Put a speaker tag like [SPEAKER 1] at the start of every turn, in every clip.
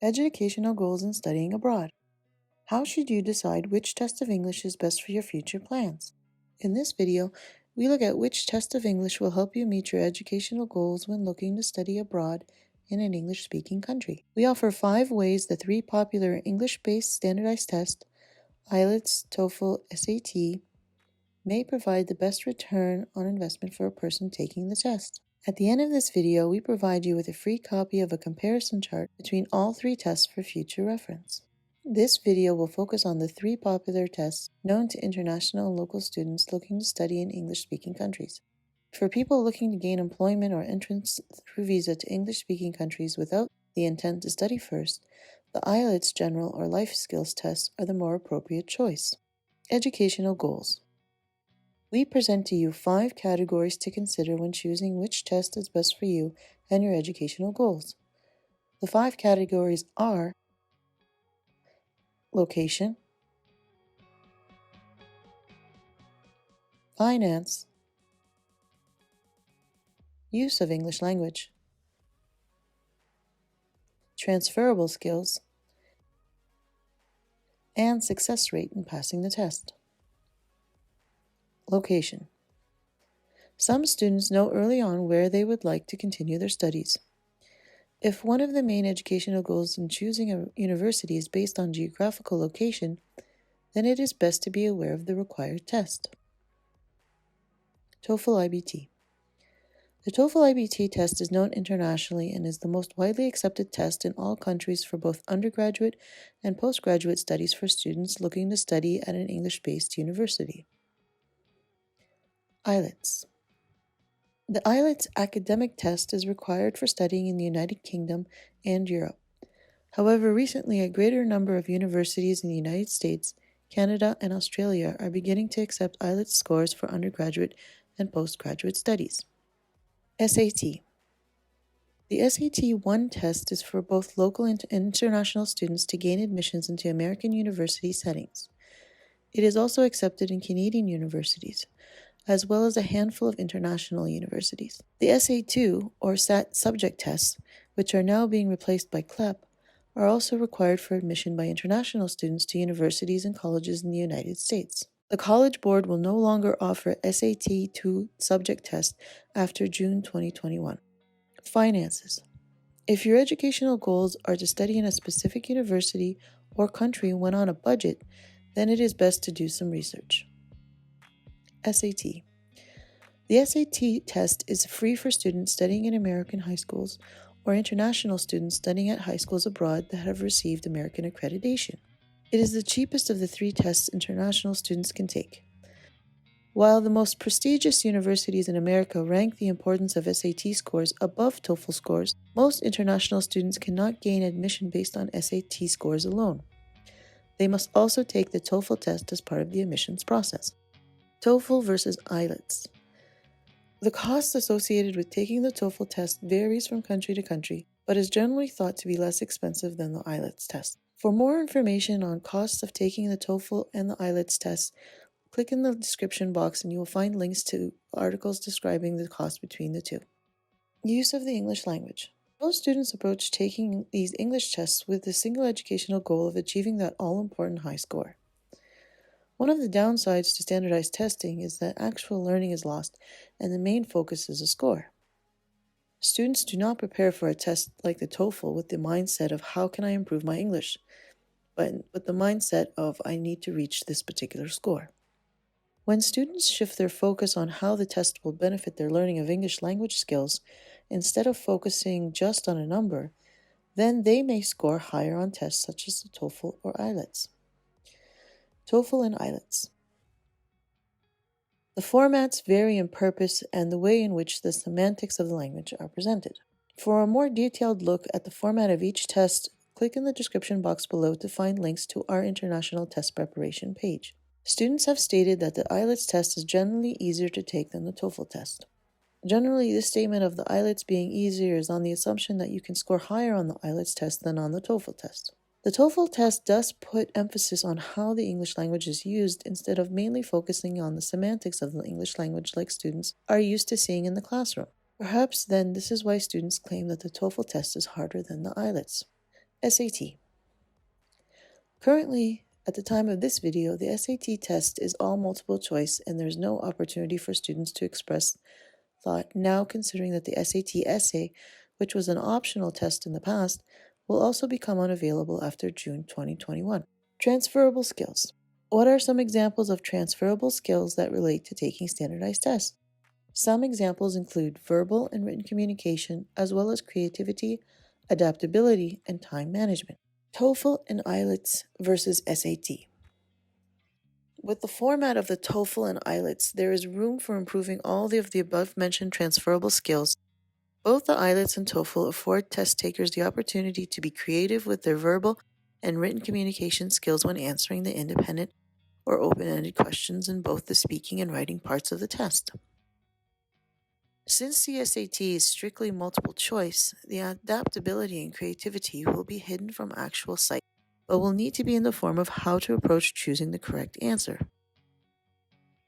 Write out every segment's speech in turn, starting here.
[SPEAKER 1] Educational goals in studying abroad. How should you decide which test of English is best for your future plans? In this video, we look at which test of English will help you meet your educational goals when looking to study abroad in an English-speaking country. We offer 5 ways the 3 popular English-based standardized tests, IELTS, TOEFL, SAT, may provide the best return on investment for a person taking the test. At the end of this video, we provide you with a free copy of a comparison chart between all 3 tests for future reference. This video will focus on the 3 popular tests known to international and local students looking to study in English-speaking countries. For people looking to gain employment or entrance through visa to English-speaking countries without the intent to study first, the IELTS General or Life Skills tests are the more appropriate choice. Educational goals. We present to you 5 categories to consider when choosing which test is best for you and your educational goals. The 5 categories are location, finance, use of English language, transferable skills, and success rate in passing the test. Location. Some students know early on where they would like to continue their studies. If one of the main educational goals in choosing a university is based on geographical location, then it is best to be aware of the required test. TOEFL IBT. The TOEFL IBT test is known internationally and is the most widely accepted test in all countries for both undergraduate and postgraduate studies for students looking to study at an English-based university. IELTS. The IELTS academic test is required for studying in the United Kingdom and Europe. However, recently a greater number of universities in the United States, Canada, and Australia are beginning to accept IELTS scores for undergraduate and postgraduate studies. SAT. The SAT-1 test is for both local and international students to gain admissions into American university settings. It is also accepted in Canadian universities, as well as a handful of international universities. The SA2, or SAT subject tests, which are now being replaced by CLEP, are also required for admission by international students to universities and colleges in the United States. The College Board will no longer offer SAT-2 subject tests after June 2021. Finances. If your educational goals are to study in a specific university or country when on a budget, then it is best to do some research. SAT. The SAT test is free for students studying in American high schools or international students studying at high schools abroad that have received American accreditation. It is the cheapest of the 3 tests international students can take. While the most prestigious universities in America rank the importance of SAT scores above TOEFL scores, most international students cannot gain admission based on SAT scores alone. They must also take the TOEFL test as part of the admissions process. TOEFL versus IELTS. The cost associated with taking the TOEFL test varies from country to country, but is generally thought to be less expensive than the IELTS test. For more information on costs of taking the TOEFL and the IELTS tests, click in the description box and you will find links to articles describing the cost between the two. Use of the English language. Most students approach taking these English tests with the single educational goal of achieving that all-important high score. One of the downsides to standardized testing is that actual learning is lost and the main focus is a score. Students do not prepare for a test like the TOEFL with the mindset of how can I improve my English, but with the mindset of I need to reach this particular score. When students shift their focus on how the test will benefit their learning of English language skills, instead of focusing just on a number, then they may score higher on tests such as the TOEFL or IELTS. TOEFL and IELTS. The formats vary in purpose and the way in which the semantics of the language are presented. For a more detailed look at the format of each test, click in the description box below to find links to our international test preparation page. Students have stated that the IELTS test is generally easier to take than the TOEFL test. Generally, this statement of the IELTS being easier is on the assumption that you can score higher on the IELTS test than on the TOEFL test. The TOEFL test does put emphasis on how the English language is used instead of mainly focusing on the semantics of the English language like students are used to seeing in the classroom. Perhaps then this is why students claim that the TOEFL test is harder than the IELTS. SAT. Currently, at the time of this video, the SAT test is all multiple choice and there's no opportunity for students to express thought. Now, considering that the SAT essay, which was an optional test in the past, will also become unavailable after June 2021. Transferable skills. What are some examples of transferable skills that relate to taking standardized tests? Some examples include verbal and written communication, as well as creativity, adaptability, and time management. TOEFL and IELTS versus SAT. With the format of the TOEFL and IELTS, there is room for improving all of the above-mentioned transferable skills. Both the IELTS and TOEFL afford test takers the opportunity to be creative with their verbal and written communication skills when answering the independent or open-ended questions in both the speaking and writing parts of the test. Since the SAT is strictly multiple choice, the adaptability and creativity will be hidden from actual sight, but will need to be in the form of how to approach choosing the correct answer.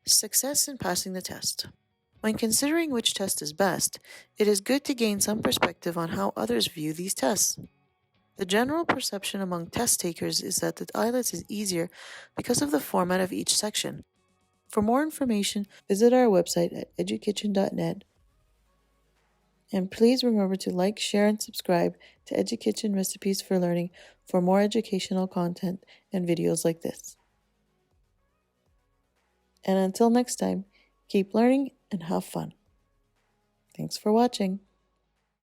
[SPEAKER 1] Success in passing the test. When considering which test is best, it is good to gain some perspective on how others view these tests. The general perception among test takers is that the IELTS is easier because of the format of each section. For more information, visit our website at edukitchen.net. And please remember to like, share, and subscribe to EduKitchen Recipes for Learning for more educational content and videos like this. And until next time, keep learning and have fun. Thanks for watching.